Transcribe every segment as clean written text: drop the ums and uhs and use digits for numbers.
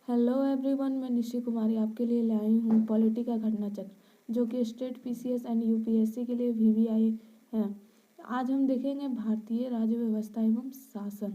Hello everyone, मैं निशी कुमारी आपके लिए लाई हूँ पॉलिटी का घटना चक्र जो कि स्टेट पीसीएस एंड यूपीएससी के लिए वीवीआई है। आज हम देखेंगे भारतीय राज्य व्यवस्था एवं शासन।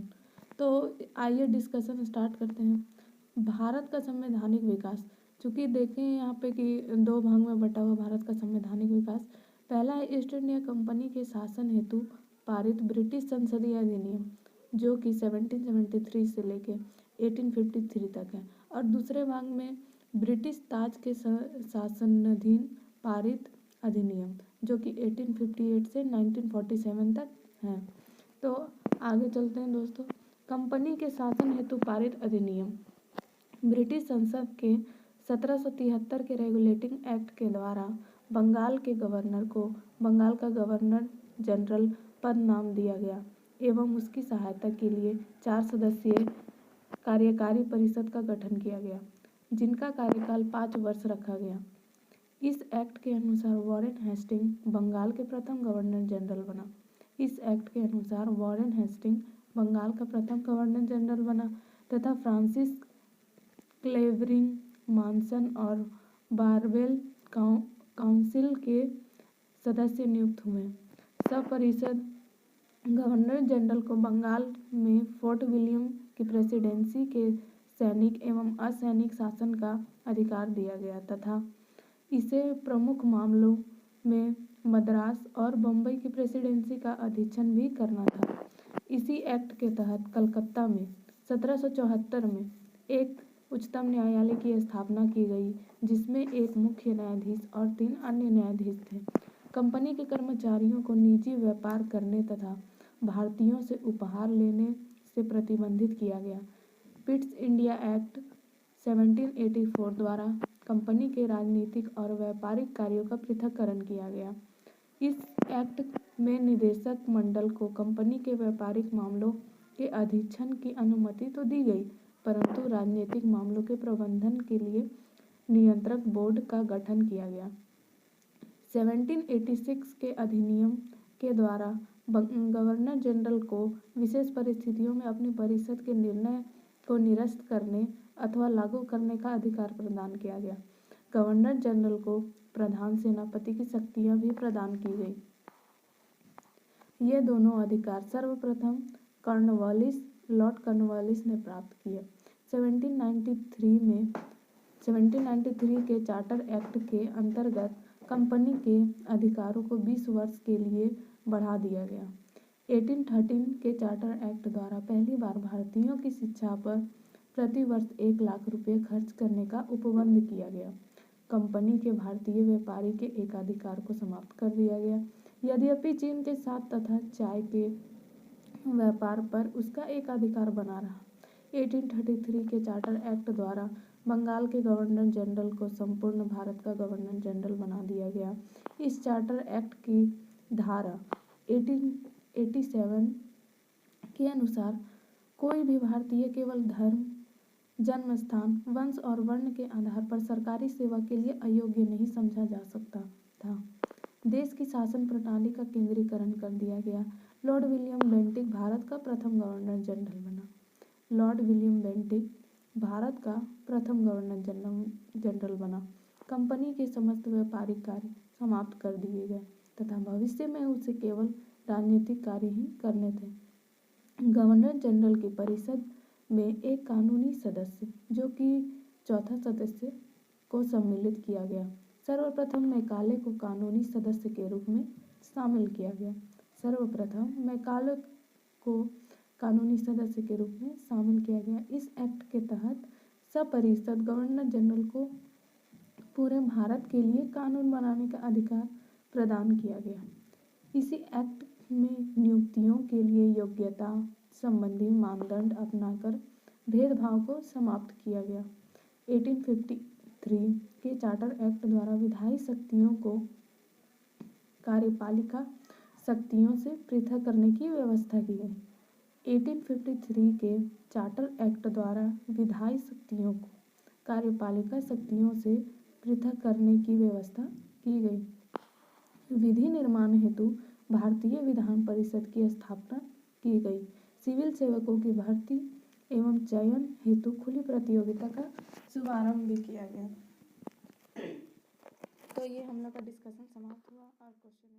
तो आइए डिस्कशन स्टार्ट करते हैं। भारत का संवैधानिक विकास, चूँकि देखें यहाँ पे कि दो भाग में बटा हुआ भारत का संवैधानिक विकास। पहला है ईस्ट इंडिया कंपनी के शासन हेतु पारित ब्रिटिश संसदीय अधिनियम जो कि 1773 से लेके 1853 तक है, और दूसरे भाग में ब्रिटिश ताज के शासनाधीन पारित अधिनियम जो कि 1858 से 1947 तक है। तो आगे चलते हैं दोस्तों। कंपनी के शासन हेतु पारित अधिनियम ब्रिटिश संसद के 1773 के रेगुलेटिंग एक्ट के द्वारा बंगाल के गवर्नर को बंगाल का गवर्नर जनरल पद नाम दिया गया एवं उसकी सहायता के लिए 4 सदस्यीय कार्यकारी परिषद का गठन किया गया, जिनका कार्यकाल 5 वर्ष रखा गया। इस एक्ट के अनुसार वॉरेन हेस्टिंग बंगाल के प्रथम गवर्नर जनरल बना। इस एक्ट के अनुसार वॉरेन हेस्टिंग बंगाल का प्रथम गवर्नर जनरल बना तथा फ्रांसिस क्लेवरिंग मॉनसन और बारवेल काउंसिल के सदस्य नियुक्त हुए। सपरिषद गवर्नर जनरल को बंगाल में फोर्ट विलियम की प्रेसिडेंसी के सैनिक एवं असैनिक शासन का अधिकार दिया गया तथा इसे प्रमुख मामलों में मद्रास और बम्बई की प्रेसिडेंसी का अधीक्षण भी करना था। इसी एक्ट के तहत कलकत्ता में 1774 में एक उच्चतम न्यायालय की स्थापना की गई, जिसमें एक मुख्य न्यायाधीश और 3 अन्य न्यायाधीश थे। कंपनी के कर्मचारियों को निजी व्यापार करने तथा भारतीयों से उपहार लेने से प्रतिबंधित किया गया। पिट्स इंडिया एक्ट 1784 द्वारा कंपनी के राजनीतिक और व्यापारिक कार्यों का पृथक्करण किया गया। इस एक्ट में निदेशक मंडल को कंपनी के व्यापारिक मामलों के अधीक्षण की अनुमति तो दी गई, परंतु राजनीतिक मामलों के प्रबंधन के लिए नियंत्रक बोर्ड का गठन किया गया। 1786 के अधिनियम के द्वारा गवर्नर जनरल को विशेष परिस्थितियों में अपनी परिषद के निर्णय को निरस्त करने अथवा लागू करने का अधिकार प्रदान किया गया। गवर्नर जनरल को प्रधान सेनापति की शक्तियां भी प्रदान की गई। ये दोनों अधिकार सर्वप्रथम लॉर्ड कॉर्नवालिस ने प्राप्त किए। 1793 के चार्टर एक्ट के अंतर्गत कंपनी के अधिकारों को 20 वर्ष के लिए बढ़ा दिया गया। 1813 के चार्टर एक्ट द्वारा पहली बार भारतीयों की शिक्षा पर प्रति वर्ष 1 लाख रुपये खर्च करने का उपबंध किया गया। कंपनी के भारतीय व्यापारी के एकाधिकार को समाप्त कर दिया गया, यद्यपि चीन के साथ तथा चाय के व्यापार पर उसका एकाधिकार बना रहा। 1833 के चार्टर एक्ट द्वारा बंगाल के गवर्नर जनरल को संपूर्ण भारत का गवर्नर जनरल बना दिया गया। इस चार्टर एक्ट की धारा 1887 के अनुसार कोई भी भारतीय केवल धर्म, जन्म स्थान, वंश और वर्ण के आधार पर सरकारी सेवा के लिए अयोग्य नहीं समझा जा सकता था। देश की शासन प्रणाली का केंद्रीकरण कर दिया गया। लॉर्ड विलियम बेंटिक भारत का प्रथम गवर्नर जनरल बना। लॉर्ड विलियम बेंटिक भारत का प्रथम गवर्नर जनरल बना। कंपनी के समस्त व्यापारिक कार्य समाप्त कर दिए गए तथा भविष्य में उसे केवल राजनीतिक कार्य ही करने थे। गवर्नर जनरल की परिषद में एक कानूनी सदस्य जो कि चौथा सदस्य को सम्मिलित किया गया। सर्वप्रथम मैकाले को कानूनी सदस्य के रूप में शामिल किया गया। इस एक्ट के तहत सपरिषद गवर्नर जनरल को पूरे भारत के लिए कानून बनाने का अधिकार प्रदान किया गया। इसी एक्ट में नियुक्तियों के लिए योग्यता संबंधी मानदंड अपनाकर भेदभाव को समाप्त किया गया। 1853 के चार्टर एक्ट द्वारा विधायी शक्तियों को कार्यपालिका शक्तियों से पृथक करने की व्यवस्था की गई। 1853 के चार्टर एक्ट द्वारा विधायी शक्तियों को कार्यपालिका शक्तियों से पृथक करने की व्यवस्था की गई। विधि निर्माण हेतु भारतीय विधान परिषद की स्थापना की गई। सिविल सेवकों की भर्ती एवं चयन हेतु खुली प्रतियोगिता का शुभारंभ भी किया गया। तो ये हम लोग का डिस्कशन समाप्त हुआ और क्वेश्चन